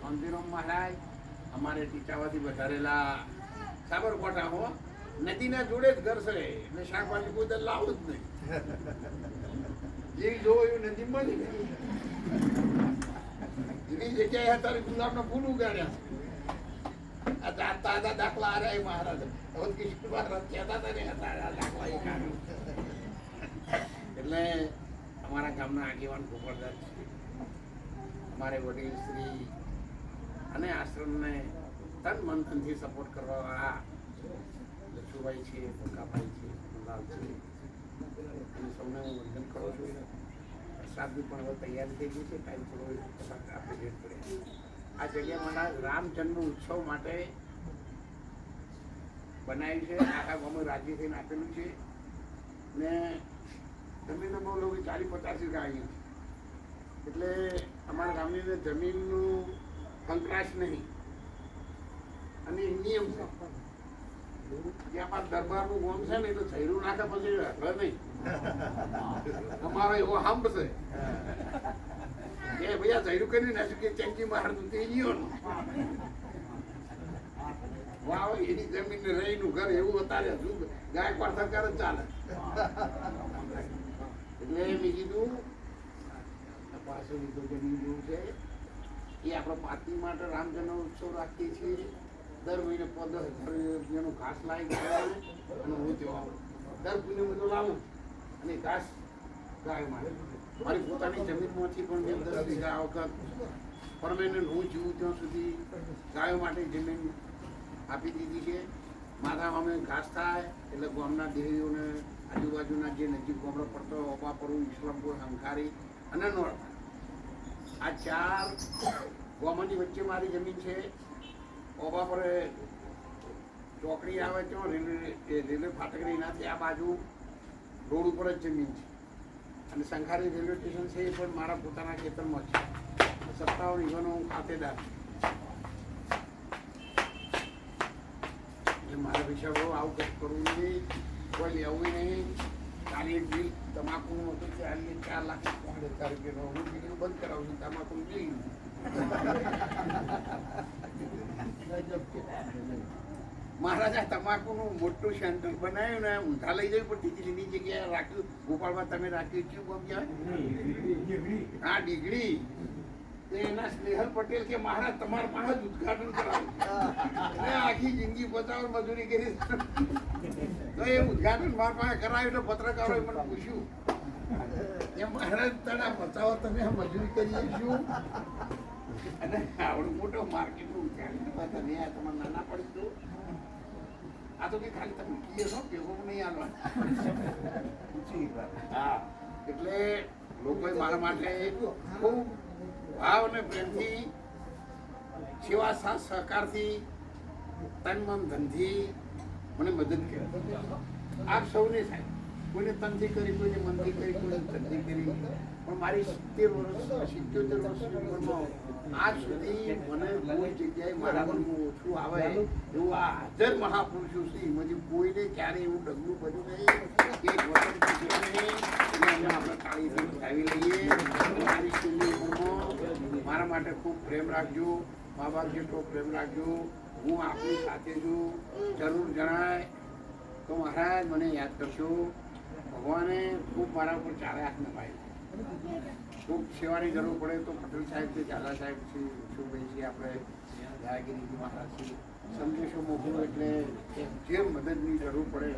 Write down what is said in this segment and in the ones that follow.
અંતિરોમ મહારાજ અમારે ટીચાવાથી વધારેલા સાબરકોટા હો નદીના જોડે જ ઘર છે એટલે શાકભાજી કોઈ દર લાવું જ નહીં. જેવી જોવો એવું નદીમાં જ એવી જગ્યાએ અત્યારે ગુલાબના ફૂલ ઉગાડ્યા. તાજા દાખલા આ રહ્યા મહારાજ કિશોર મહારાજ કહેતા હતા ને દાખલા એ કાઢ્યું. એટલે અમારા ગામના આગેવાન ગોપાલદાસ છે, અમારે વડીલ શ્રી અને આશ્રમને તન મન ધનથી સપોર્ટ કરવાવાળા લક્ષ્મીભાઈ છે, પંકાભાઈ છે, લાલ છે, અને સૌને હું વંદન કરું છું. પ્રસાદની પણ હવે તૈયારી થઈ ગઈ છે, ટાઈમ થોડો આપણે લેટ પડે. આ જગ્યા મને રામ જન્મ ઉત્સવ માટે બનાવ્યું છે. આખા ગામમાં રાજી થઈને આપેલું છે ને જમીન બહુ લોકો 40-50 ગાયું એટલે અમારા ગામની અંદર જમીનનું કંકરાશ નહીં અને નિયમ છે. જ્યાં પાછ દરબારનું ગોમ છે ને તો થૈરું નાખે પછી હવે નહીં. અમારો એવો હંપ છે કે ભાઈ થૈરું કરી નાખ્યું કે ચેન્જી મારતું તે જીઓનું વાવ એની જમીન ને રહીનું ઘર એવું અત્યારે હજુ ગાયકવાડ સરકાર જ ચાલે. એટલે મેં કીધું પાછળ જમીન જેવું છે એ આપણે પાર્ટી માટે રામ જન્મ ઉત્સવ રાખીએ છીએ. દર મહિને 15,000 ઘાસ લાવી ગયા અને હું ત્યાં દર મહિને બધું લાવું અને ઘાસ ગાય માટે મારી પોતાની જમીનમાંથી પણ મેં 10 વીઘા આ વખત પરમેનન્ટ હું જીવું ત્યાં સુધી ગાયો માટે જમીન આપી દીધી છે. માથામાં અમે ઘાસ થાય એટલે ગામના દેહીઓને આજુબાજુના જે નજીક ગામડો પડતો ઓબાપરું, ઈસ્લામપુર, હંકારી અને નોળ આ 4 ગામોની વચ્ચે મારી જમીન છે. ઓબાપરે ચોકડી આવે તો રેલવે ફાટકની એનાથી આ બાજુ રોડ ઉપર જ જમીન છે અને સંખારી રેલવે સ્ટેશન છે એ પણ મારા પોતાના ખેતરમાં છે. 57 વીઘાનો હું ખાતેદાર એટલે મારા વિચારો આવું કંઈક કરવું નહીં, કોઈ લેવું નહીં. કાલે એક બિલ તમાકુનું હતું કે 4,65,000 રૂપિયાનો હું બિલ બંધ કરાવું છું તમાકુનું બિલ. મહારાજા તમાકુનું મોટું સેન્ટર બનાવ્યું ને ઊંધા લઈ જવી પડતી હતી. એની જગ્યાએ રાખ્યું ગોપાલમાં તમે રાખ્યું શું ગમ કહેવાય? હા, ડીગડી. એના સ્નેહલ પટેલ કે મહારાજ તમારા પાસે જ ઉદઘાટન કરાવ્યું એટલે આખી જિંદગી બચાવ મજૂરી કરી તો એ ઉદઘાટન મારા પાસે કરાવ્યું એટલે પત્રકારોએ મને પૂછ્યું કે મહારાજ તને બચાવો તમે મજૂરી કરીએ શું? અને આવડું મોટો માર્કેટનું ઉદઘાટન તમે આ તમારે નાના પડી દો. આ તો કે ખાલી તમે કીએ છો ભેગો નહીં આવવાનું. હા, એટલે લોકોએ મારા માટે ખૂબ ભાવ અને પ્રેમથી, સેવા સાથ સહકારથી, તન મન ધનથી મને મદદ કરી. આપ સૌને સાહેબ કોઈને તનથી કરી, કોઈને મનથી કરી, કોઈને ધનથી કરી, પણ મારી 70 વર્ષ 77 વર્ષની ઉંમરમાં આજ સુધી મને કોઈ જગ્યાએ મારા મનમાં ઓછું આવે એવું આ હાજર મહાપુરુષો છે એમાંથી કોઈને ક્યારે એવું ડગલું બધું નહીં કે આપણે તાળીથી બતાવી લઈએ. મારી છેલ્લી ઉંમરમાં મારા માટે ખૂબ પ્રેમ રાખજો, મા બાપ જેટલો પ્રેમ રાખજો. હું આપની સાથે છું, જરૂર જણાય તો મહારાજ મને યાદ કરશો. ભગવાને ખૂબ મારા ઉપર 4 હાથ નપાય. ખૂબ સેવાની જરૂર પડે તો પટેલ સાહેબ છે, ઝાલા સાહેબ છે, વિશુભાઈ છે, આપણે દયાગીરીજી મહારાજ છે, સંદેશો મોકલો એટલે જે મદદની જરૂર પડે.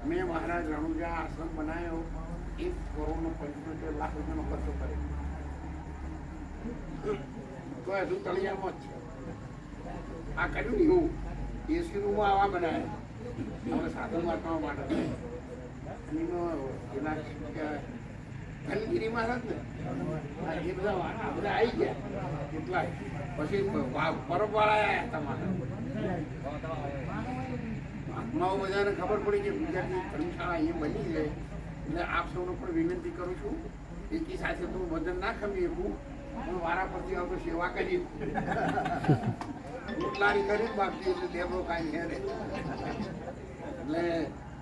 મેં મહારાજ રણુજા આશ્રમ બનાવ્યો 1 કરોડ 75 લાખ રૂપિયાનો ખર્ચો કર્યો તો હજુ તળિયામાં જ છે. આ કર્યું ને એવું એસી રૂમમાં આવા બનાવ્યા આપણે સાધન વાંચવા માટે. અને એના ધનગીરી મહારાજ ને એ બધા આવી ગયા કેટલાય. પછી પરબવાળા આવ્યા તમારા આત્માઓ બધાને ખબર પડી કે ગુજરાતની ધર્મશાળા અહીંયા બની છે. એટલે આપ સૌને પણ વિનંતી કરું છું એકી સાથે તો વજન ના ખમી શકું પણ વારા પરથી આવતો સેવા કરી રોટલારી કરી બાકી એટલે લેબરો કાંઈ છે ને એટલે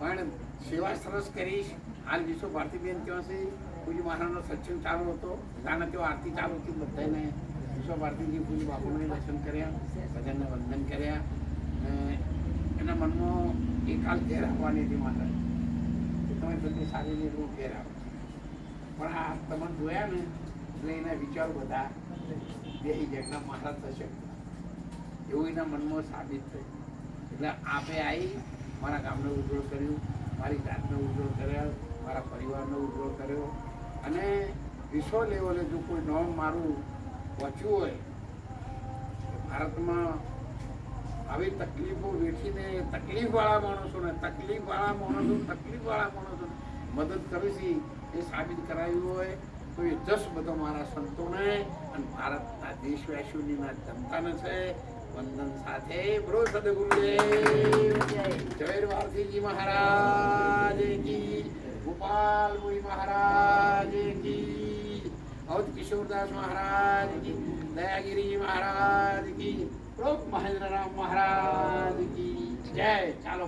પણ સેવા સરસ કરીશ. હાલ વિશ્વ ભારતીબેન ત્યાં છે કોઈ મહારાજનો સત્સંગ ચાલુ હતો, ત્યાંના ત્યાં આરતી ચાલુ હતી, બધાને વિશ્વ ભારતીજી પૂજ્ય બાપુને દર્શન કર્યા, ભજનને વંદન કર્યા અને એના મનમાં એકાલ ઘેર આવવાની હતી માતા કે તમે જલ્દી સારી રીતે ઘેર આવો. પણ આ તમે જોયા ને એટલે એના વિચારો બધા બેસી ગયા કે મહારાજ થશે એવું એના મનમાં સાબિત થયું. એટલે આપે આવી મારા ગામને ઉજ્જવળ કર્યું, મારી જાતને ઉજ્જવળ કર્યા, મારા પરિવારને ઉજ્જવળ કર્યો અને વિશ્વ લેવલે જો કોઈ નામ મારું પહોંચ્યું હોય ભારતમાં આવી તકલીફો વેઠીને તકલીફવાળા માણસોને મદદ કરીશી એ સાબિત કરાયું હોય તો એ જશ બધો મારા સંતોને અને ભારતના દેશવાસીઓની જનતાને છે. વંદન સાથે બોલો સદગુરુદેવ જય ભારતીજી મહારાજ કી, ગોપાલ મુનિ મહારાજ કી, અવધ કિશોરદાસ મહારાજ કી, દયાગીરી મહારાજ કી, મહેન્દ્રરામ મહારાજ કી જય. ચાલો